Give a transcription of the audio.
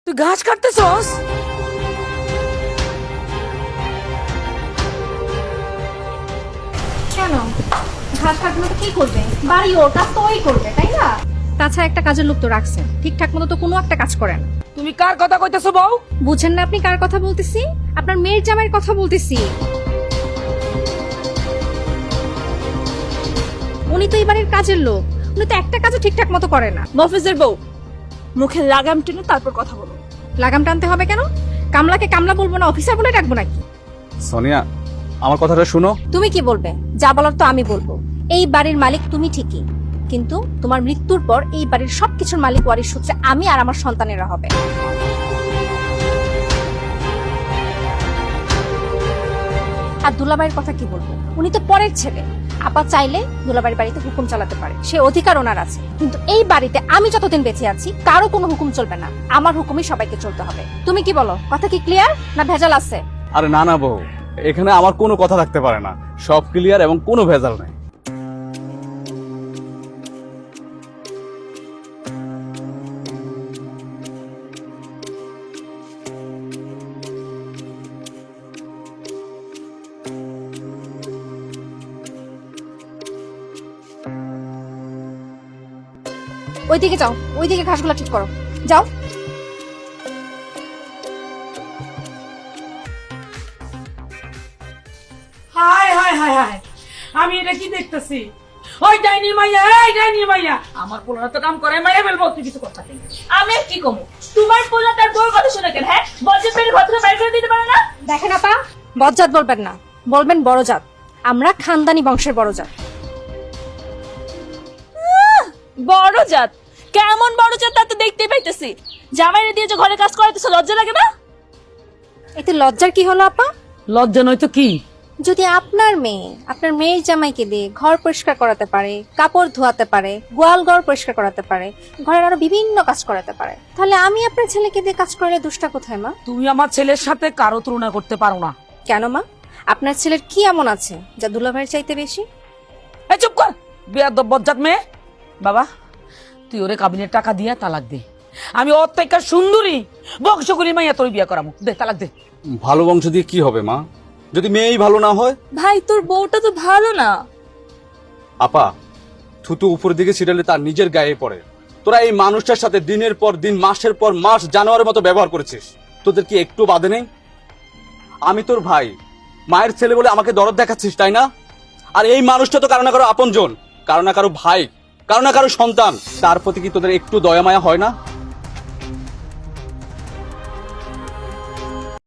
তুই ঘাস কাটতেছস? কেন ঘাস কাটলো তো কি করবে? বাড়ি ওর কাজ তো ওই করবে, তাই না? তাছাড়া একটা কাজের লোক তো রাখছে, ঠিকঠাক মতো তো কোনো একটা কাজ করে না। তুমি কার কথা কইতেছো বউ? বুঝেন না আপনি কার কথা বলতেছি? আপনার মেয়ের জামাইয়ের কথা বলতেছি। উনি তো এই বাড়ির কাজের লোক, উনি তো একটা কাজও ঠিকঠাক মতো করে না। মফিজের বউ, মুখে লাগাম টেনে তারপর কথা বলো। লাগাম টানতে হবে কেন? কামলাকে কামলা বলবো না অফিসার বলে ডাকবো নাকি? সোনিয়া, আমার কথাটা শুনো। তুমি কি বলবে? যা বলার তো আমি বলবো। এই বাড়ির মালিক তুমি ঠিকই, কিন্তু তোমার মৃত্যুর পর এই বাড়ির সবকিছুর মালিক ওয়ারিশ সূত্রে আমি আর আমার সন্তানেরা হবে। আর দুলাবাইয়ের কথা কি বলবো? উনি তো পরের ছেলে। আপা চাইলে দুলাবাইয়ের বাড়িতে হুকুম চালাতে পারে, সে অধিকার ওনার আছে। কিন্তু এই বাড়িতে আমি যতদিন বেঁচে আছি কারো কোনো হুকুম চলবে না, আমার হুকুমই সবাইকে চলতে হবে। তুমি কি বলো? কথা কি ক্লিয়ার না ভেজাল আছে? আরে না না বউ, এখানে আমার কোনো কথা থাকতে পারে না। সব ক্লিয়ার এবং কোনো ভেজাল নাই। ওইদিকে যাও, ওইদিকে ঘাসগুলো ঠিক করো, যাও। হায় হায় হায় হায়, আমি এটা কি দেখতেছি? ওই ডাইনি মাইয়া, এই ডাইনি মাইয়া আমার পোলাটা তো কাম করে মাইয়া ফেলবো। তুই কিছু কথা নেই। আমি আর কি কমু? তোমার পোলা তার বউর কথা শুনে কেন? হ্যাঁ, বজ্রের পেটের ঘটনা বাইর করে দিতে পারে না? দেখেন আপা, বজ্জাত বলবেন না, বলবেন বড়জাত। আমরা খানদানি বংশের বড়জাত। বড় জাত? কেমন বড় জাত তা তো দেখতেই পাইতেছি। জামাইরে দিয়ে যে ঘরে কাজ করাইতেছো, লজ্জা লাগে না? এতে লজ্জার কি হলো আপা? লজ্জা নয় তো কি? যদি আপনার মেয়ে আপনার মেয়ের জামাইকে দিয়ে ঘর পরিষ্কার করাতে পারে, কাপড় ধোয়াতে পারে, গোয়াল ঘর পরিষ্কার করাতে পারে, ঘরের আরো বিভিন্ন কাজ করাতে পারে, তাহলে আমি আপনার ছেলেকে দিয়ে কাজ করলে দুষ্টা কোথায় মা? তুমি আমার ছেলের সাথে কারো তুলনা করতে পারো না। কেন মা? আপনার ছেলের কি এমন আছে যা দুলাভাইয়ের চাইতে বেশি? এই চুপ কর, বেয়াদব বজ্জাত মেয়ে। বাবা, তুই ওরে কাবিনের টাকা দিয়া তালাক দে। আমি ওর থেকে সুন্দরী বংশ করি মাইয়া তোর বিয়া করামু। দে তালাক দে। ভালো বংশ দিয়ে কি হবে মা, যদি মেয়েই ভালো না হয়? ভাই, তোর বউটা তো ভালো না। আপা, থুতু উপরের দিকে ছিটালে তার নিজের গায়ে পড়ে। তোরা এই মানুষটার সাথে দিনের পর দিন, মাসের পর মাস জানোয়ারের মতো ব্যবহার করেছিস। তোদের কি একটু বাদে নেই? আমি তোর ভাই, মায়ের ছেলে বলে আমাকে দরদ দেখাচ্ছিস, তাই না? আর এই মানুষটা তো কারো না কারো আপনজন, কারো না কারো ভাই, কারো না কারো সন্তান। তার প্রতি কি তোদের একটু দয়া মায়া হয় না?